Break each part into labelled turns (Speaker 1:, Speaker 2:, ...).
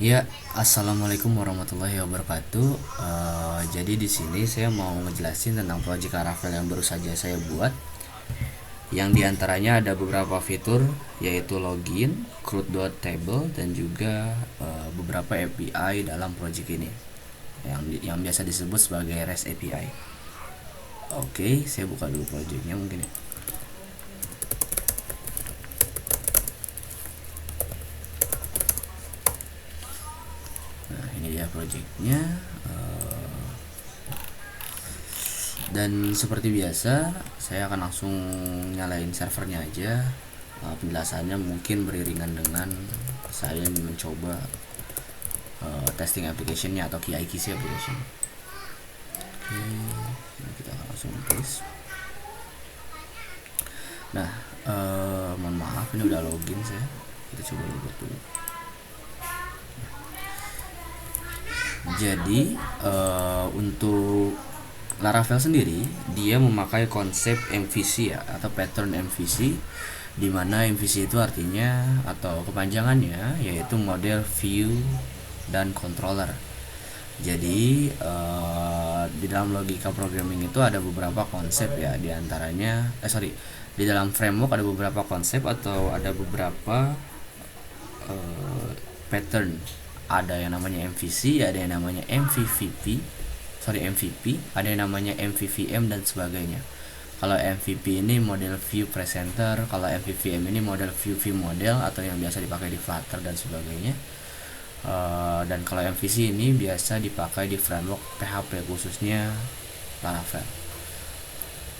Speaker 1: Ya, assalamualaikum warahmatullahi wabarakatuh. Jadi di sini saya mau ngejelasin tentang project Laravel yang baru saja saya buat. Yang diantaranya ada beberapa fitur, yaitu login, CRUD.table, dan juga beberapa API dalam project ini, yang biasa disebut sebagai REST API. Oke, saya buka dulu projectnya mungkin ya. Nah, ini dia projectnya. Dan seperti biasa, saya akan langsung nyalain servernya aja. Penjelasannya mungkin beriringan dengan saya mencoba testing application-nya atau KIKC application. Oke, ini kita akan langsung tulis. Nah, mohon maaf ini udah login saya. Kita coba login dulu. Jadi untuk Laravel sendiri dia memakai konsep MVC ya, atau pattern MVC, di mana MVC itu artinya atau kepanjangannya yaitu model view dan controller. Jadi di dalam logika programming itu ada beberapa konsep ya, diantaranya di dalam framework ada beberapa konsep atau ada beberapa pattern. Ada yang namanya MVC, ada yang namanya MVP, ada yang namanya MVVM dan sebagainya. Kalau MVP ini model view presenter, kalau MVVM ini model view model atau yang biasa dipakai di Flutter dan sebagainya. Dan kalau MVC ini biasa dipakai di framework PHP, khususnya Laravel.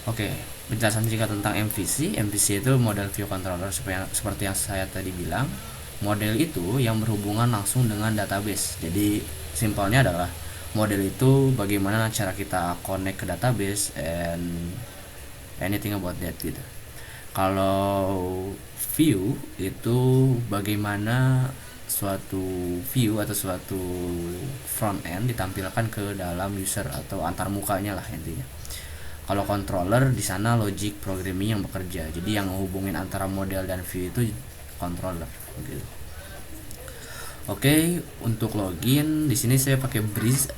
Speaker 1: Oke, penjelasan singkat tentang MVC. MVC itu model view controller, seperti yang saya tadi bilang. Model itu yang berhubungan langsung dengan database. Jadi simpelnya adalah model itu bagaimana cara kita connect ke database and anything about that gitu. Kalau view itu bagaimana suatu view atau suatu front end ditampilkan ke dalam user atau antar mukanya lah intinya. Kalau controller di sana logic programming yang bekerja. Jadi yang menghubungin antara model dan view itu controller gitu. Oke, untuk login di sini saya pakai Breeze,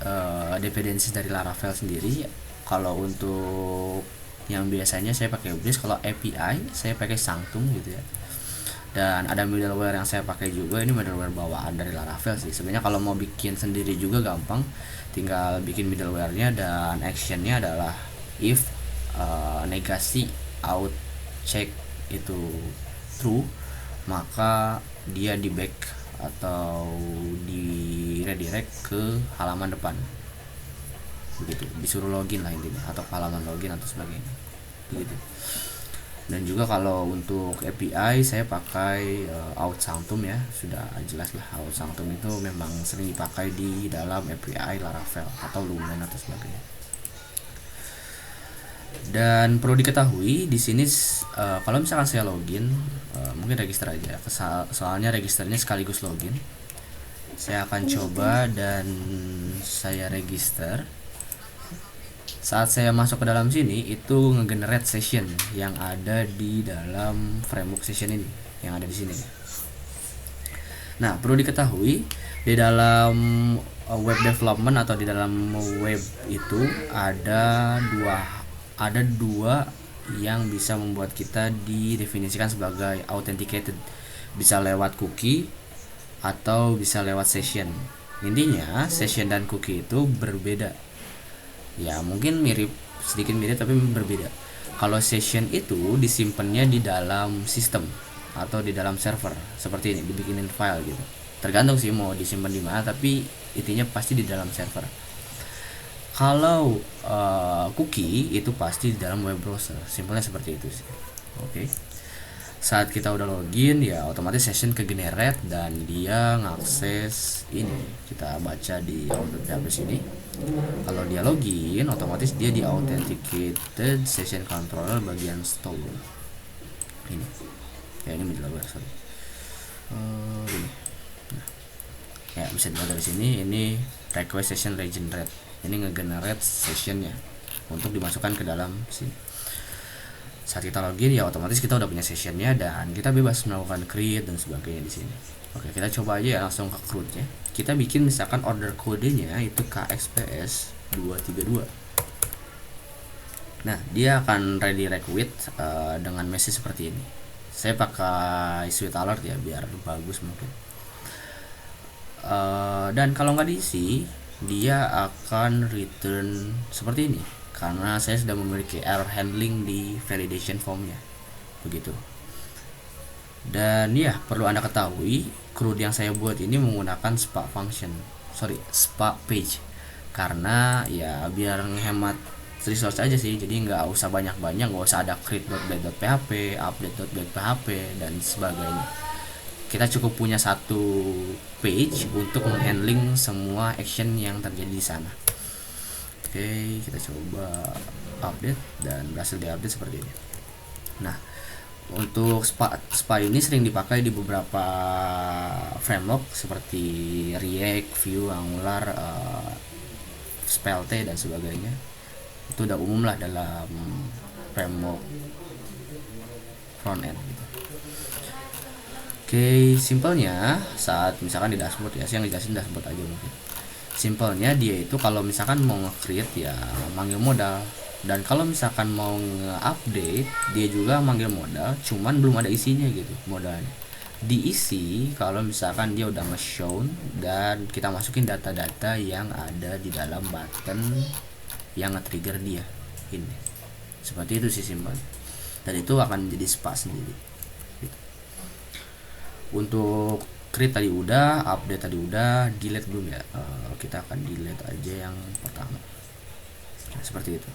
Speaker 1: dependensi dari Laravel sendiri. Kalau untuk yang biasanya saya pakai Breeze, kalau API saya pakai Sanctum gitu ya. Dan ada middleware yang saya pakai juga, ini middleware bawaan dari Laravel sih. Sebenarnya kalau mau bikin sendiri juga gampang, tinggal bikin middleware-nya, dan action-nya adalah if negasi out check itu true, maka dia di back atau di redirect ke halaman depan begitu, disuruh login lah intinya, atau ke halaman login atau sebagainya begitu. Dan juga kalau untuk API saya pakai out sanctum ya, sudah jelas lah, out sanctum itu memang sering dipakai di dalam API Laravel atau Lumen atau sebagainya. Dan perlu diketahui di sini kalau misalkan saya login, mungkin register aja, soalnya registernya sekaligus login. Saya akan coba dan saya register. Saat saya masuk ke dalam sini, itu ngegenerate session yang ada di dalam framework session ini, yang ada di sini. Nah, perlu diketahui di dalam web development atau di dalam web itu ada dua yang bisa membuat kita didefinisikan sebagai authenticated. Bisa lewat cookie atau bisa lewat session. Intinya session dan cookie itu berbeda. Ya mungkin sedikit mirip tapi berbeda. Kalau session itu disimpannya di dalam sistem atau di dalam server, seperti ini, dibikinin file gitu. Tergantung sih mau disimpan di mana, tapi intinya pasti di dalam server. Kalau cookie itu pasti di dalam web browser, simpelnya seperti itu sih. Oke. Saat kita udah login ya otomatis session ke generate dan dia ngakses ini. Kita baca di database ini. Kalau dia login otomatis dia di authenticated session controller bagian store. Ini. Ya ini middleware sorry. Ini. Nah, ya bisa dilihat dari sini, ini request session regenerate. Ini ngegenerate sessionnya untuk dimasukkan ke dalam sini. Saat kita login ya otomatis kita udah punya sessionnya dan kita bebas melakukan create dan sebagainya di sini. Oke, kita coba aja ya langsung ke CRUD ya. Kita bikin misalkan order kodenya itu KXPS 232. Nah, dia akan redirect with dengan message seperti ini. Saya pakai sweet alert ya biar bagus mungkin. Dan kalau nggak diisi, dia akan return seperti ini karena saya sudah memiliki error handling di validation formnya, begitu. Dan ya, perlu Anda ketahui, CRUD yang saya buat ini menggunakan SPA page. Karena ya biar menghemat resource aja sih, jadi nggak usah banyak-banyak, nggak usah ada create.bed.php, update.bed.php, dan sebagainya. Kita cukup punya satu page untuk menghandling semua action yang terjadi di sana. Oke, kita coba update dan berhasil diupdate seperti ini. Nah, untuk SPA ini sering dipakai di beberapa framework seperti React, Vue, Angular, Svelte dan sebagainya. Itu udah umum lah dalam framework front end gitu. Oke, simpelnya saat misalkan di dashboard ya, saya ngejelasin dashboard aja mungkin. Simpelnya dia itu kalau misalkan mau nge-create ya manggil modal, dan kalau misalkan mau nge-update dia juga manggil modal, cuman belum ada isinya gitu modalnya. Diisi kalau misalkan dia udah nge-shown dan kita masukin data-data yang ada di dalam button yang nge-trigger dia ini. Seperti itu sih simpel. Dan itu akan jadi SPA sendiri gitu. Untuk create tadi udah, update tadi udah, delete belum ya? Kita akan delete aja yang pertama. Nah, seperti itu.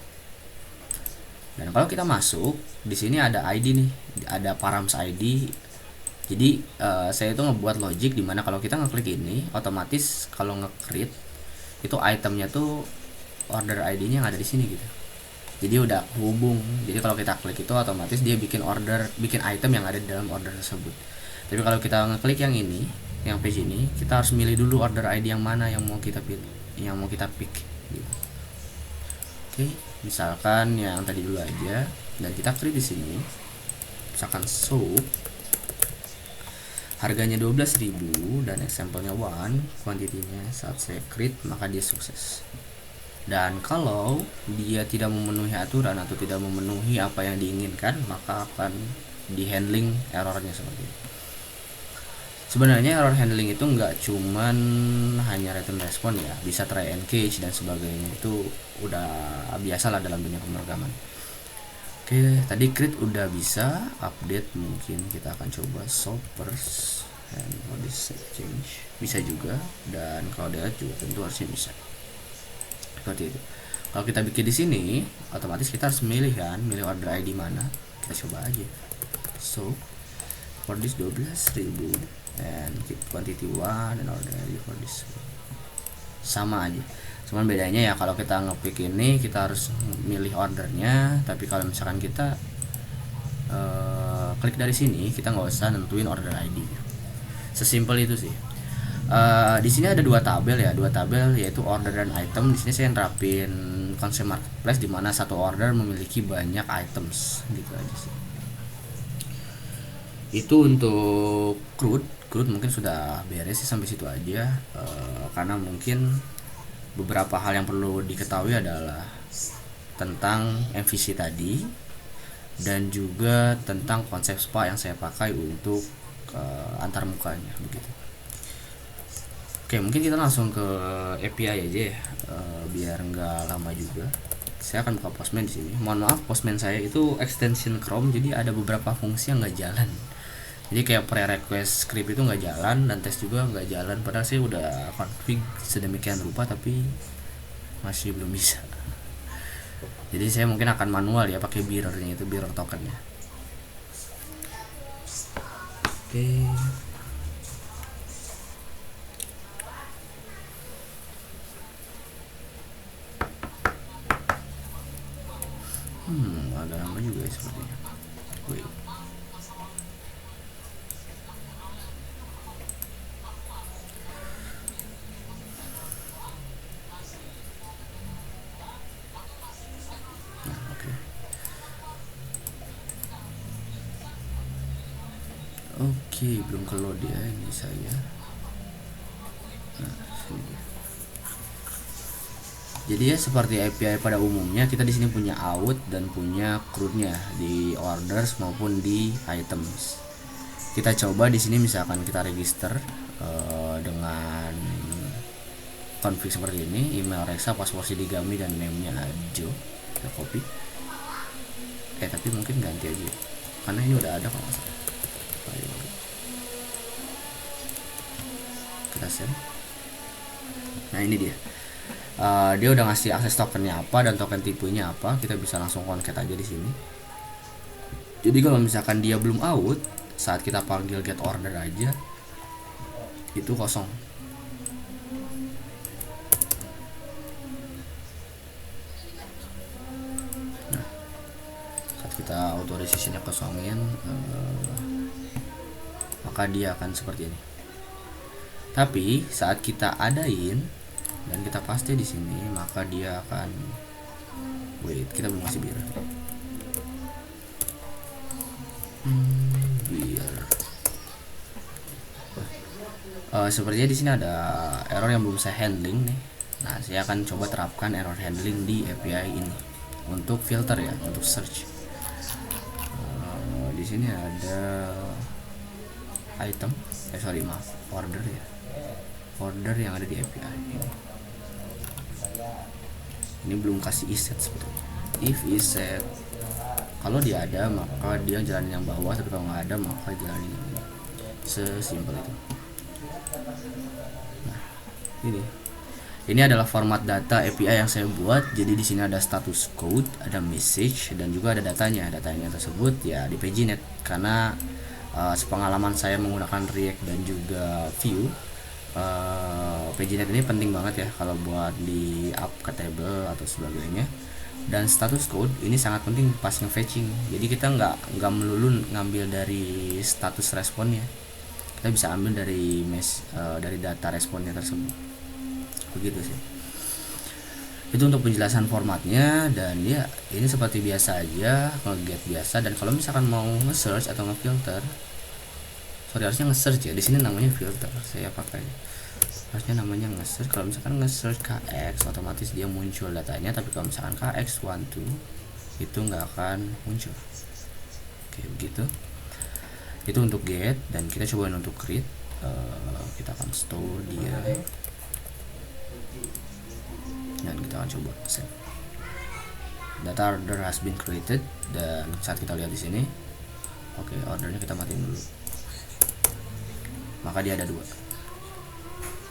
Speaker 1: Dan kalau kita masuk di sini ada ID nih, ada params ID. Jadi saya itu ngebuat logic dimana kalau kita ngeklik ini, otomatis kalau nge-create itu itemnya tuh order ID-nya yang ada di sini gitu. Jadi udah hubung. Jadi kalau kita klik itu otomatis dia bikin item yang ada di dalam order tersebut. Tapi kalau kita ngeklik yang ini, yang page ini, kita harus milih dulu order ID yang mana yang mau kita pilih, yang mau kita pick gitu. Oke, misalkan yang tadi dulu aja, dan kita klik di sini. Misalkan soup harganya 12.000 dan example-nya 1, kuantitinya saat saya create maka dia sukses. Dan kalau dia tidak memenuhi aturan atau tidak memenuhi apa yang diinginkan, maka akan di handling errornya seperti itu. Sebenarnya error handling itu nggak cuman hanya return respon ya, bisa try and catch dan sebagainya, itu udah biasa lah dalam dunia pemrograman. Oke, tadi create udah bisa, update mungkin kita akan coba shoppers and this change bisa juga, dan kalau delete juga tentu harusnya bisa. Seperti itu. Kalau kita bikin di sini, otomatis kita harus milih order ID mana. Kita coba aja. So for this 12.000 and keep quantity 1 and order ID for this. Sama aja. Cuman bedanya ya kalau kita ngepick ini kita harus milih ordernya, tapi kalau misalkan kita klik dari sini kita nggak usah nentuin order ID. Sesimpel itu sih. Di sini ada dua tabel yaitu order dan item. Di sini saya nerapin konsep marketplace di mana satu order memiliki banyak items gitu aja sih. Itu untuk CRUD mungkin sudah beres sih sampai situ aja, karena mungkin beberapa hal yang perlu diketahui adalah tentang MVC tadi dan juga tentang konsep SPA yang saya pakai untuk antar mukanya begitu. Oke, mungkin kita langsung ke API aja ya, biar nggak lama juga. Saya akan buka Postman di sini. Mohon maaf, Postman saya itu extension Chrome, jadi ada beberapa fungsi yang nggak jalan. Jadi kayak pre-request script itu nggak jalan dan tes juga nggak jalan. Padahal saya udah config sedemikian rupa tapi masih belum bisa. Jadi saya mungkin akan manual ya, pakai mirrornya, itu mirror tokennya. Oke. Agak lama juga ya sepertinya. Wait. Oke. Oke, belum ke load ya ini saya. Nah, sini dia. Jadi ya seperti API pada umumnya, kita di sini punya out dan punya CRUD-nya di orders maupun di items. Kita coba di sini misalkan kita register dengan config seperti ini, email Reksa, password Shidigami dan name-nya Ajo. Kita copy. Tapi mungkin ganti aja karena ini udah ada kalau nggak salah. Kita send. Nah ini dia. Dia udah ngasih akses tokennya apa dan token tipenya apa. Kita bisa langsung concat aja di sini. Jadi kalau misalkan dia belum out, saat kita panggil get order aja itu kosong. Nah, saat kita authorization-nya kosongin, maka dia akan seperti ini. Tapi saat kita adain dan kita paste di sini, maka dia akan kita belum kasih biar sepertinya di sini ada error yang belum saya handling nih. Nah, saya akan coba terapkan error handling di API ini untuk filter ya, untuk search. Di sini ada item, order ya, order yang ada di API ini belum kasih iset sebetulnya. If iset, kalau dia ada maka dia jalanin yang bawah, tapi kalau nggak ada maka jalanin yang ini. Sesimpel itu. Nah, ini adalah format data API yang saya buat. Jadi di sini ada status code, ada message, dan juga ada datanya. Datanya tersebut ya di PageNet karena sepengalaman saya menggunakan React dan juga Vue, PageNet ini penting banget ya kalau buat di up ke table atau sebagainya. Dan status code ini sangat penting pas nge-fetching. Jadi kita nggak melulu ngambil dari status responnya, kita bisa ambil dari dari data responnya tersebut. Begitu sih. Itu untuk penjelasan formatnya. Dan ya ini seperti biasa aja, nge-get biasa. Dan kalau misalkan mau nge-search atau nge-filter, harusnya nge-search ya, di sini namanya filter, saya pakai harusnya namanya nge-search. Kalau misalkan nge-search KX otomatis dia muncul datanya, tapi kalau misalkan KX12 itu nggak akan muncul. Oke, begitu. Itu untuk get. Dan kita coba untuk create, kita akan store dia dan kita akan coba save. Data order has been created. Dan saat kita lihat di sini, oke, ordernya kita matiin dulu, maka dia ada 2.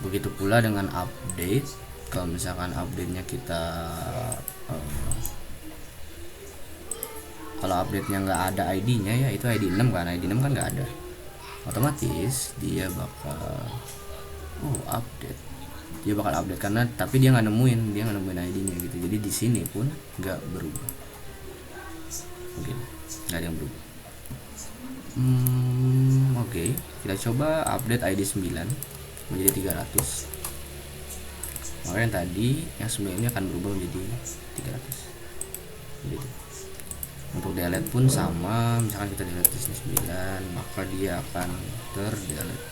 Speaker 1: Begitu pula dengan update. Kalau misalkan update-nya kita kalau update-nya nggak ada ID-nya ya, itu ID 6 kan, ID 6 kan nggak ada, otomatis dia bakal update. Dia bakal update karena tapi dia nggak nemuin ID-nya gitu. Jadi di sini pun nggak berubah, mungkin nggak ada yang berubah. Oke, kita coba update ID 9 menjadi 300. Maka yang tadi yang 9 ini akan berubah menjadi 300 gitu. Untuk delete pun sama, misalkan kita delete di sini 9, maka dia akan terdelete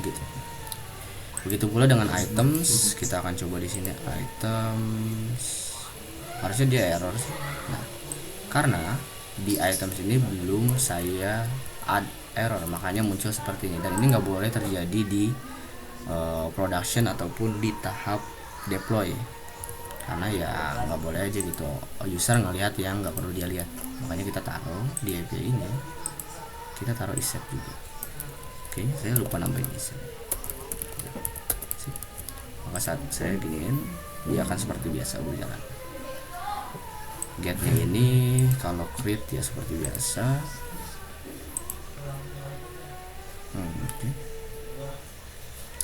Speaker 1: gitu. Begitu pula dengan items, kita akan coba di sini items, harusnya dia error sih. Nah, karena di items ini belum saya add error, makanya muncul seperti ini. Dan ini nggak boleh terjadi di production ataupun di tahap deploy, karena ya nggak boleh aja gitu user ngelihat yang nggak perlu dia lihat. Makanya kita taruh di API ini, kita taruh iset juga. Oke, saya lupa nambahin iset. Maka saat saya giniin, dia akan seperti biasa berjalan. Getnya ini kalau create ya seperti biasa.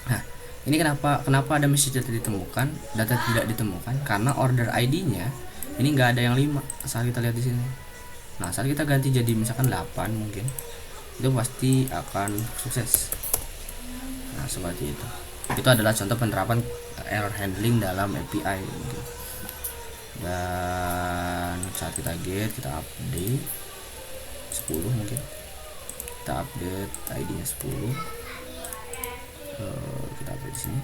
Speaker 1: Nah, ini kenapa ada message data tidak ditemukan? Karena order ID-nya ini nggak ada yang 5 saat kita lihat di sini. Nah, saat kita ganti jadi misalkan 8 mungkin, itu pasti akan sukses. Nah, seperti itu. Itu adalah contoh penerapan error handling dalam API gitu. Dan saat kita get, kita update 10 mungkin, kita update ID-nya 10. Kita update di sini.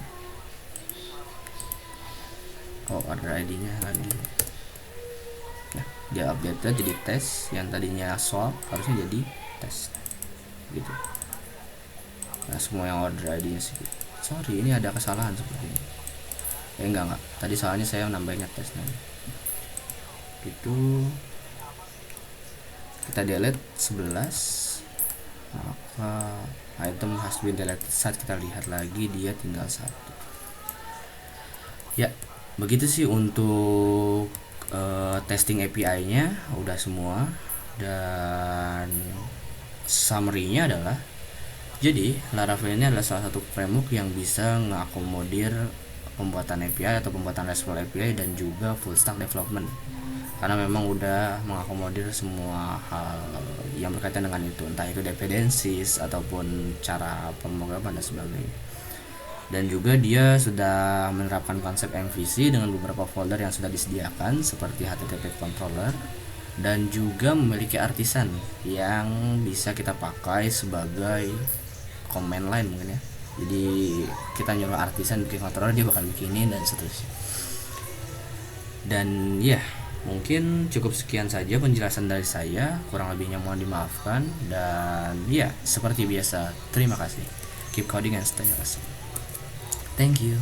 Speaker 1: Oh, order ID-nya lagi. Nah, dia update jadi tes, yang tadinya swap harusnya jadi tes gitu. Nah, semua yang order ID-nya sih. Sorry, ini ada kesalahan seperti ini. Enggak. Tadi soalnya saya nambahinnya tes gitu. Kita delete 11, maka item has been deleted. Saat kita lihat lagi dia tinggal 1. Ya, begitu sih untuk testing API-nya udah semua. Dan summary-nya adalah, jadi Laravel ini adalah salah satu framework yang bisa mengakomodir pembuatan API atau pembuatan RESTful API dan juga full stack development, karena memang udah mengakomodir semua hal yang berkaitan dengan itu, entah itu dependencies ataupun cara pemrograman dan sebagainya. Dan juga dia sudah menerapkan konsep MVC dengan beberapa folder yang sudah disediakan seperti HTTP controller, dan juga memiliki artisan yang bisa kita pakai sebagai command line mungkin ya. Jadi kita nyuruh artisan bikin controller, dia bakal bikinin dan seterusnya. Dan ya, mungkin cukup sekian saja penjelasan dari saya, kurang lebihnya mohon dimaafkan. Dan ya, seperti biasa, terima kasih. Keep coding and stay awesome. Thank you.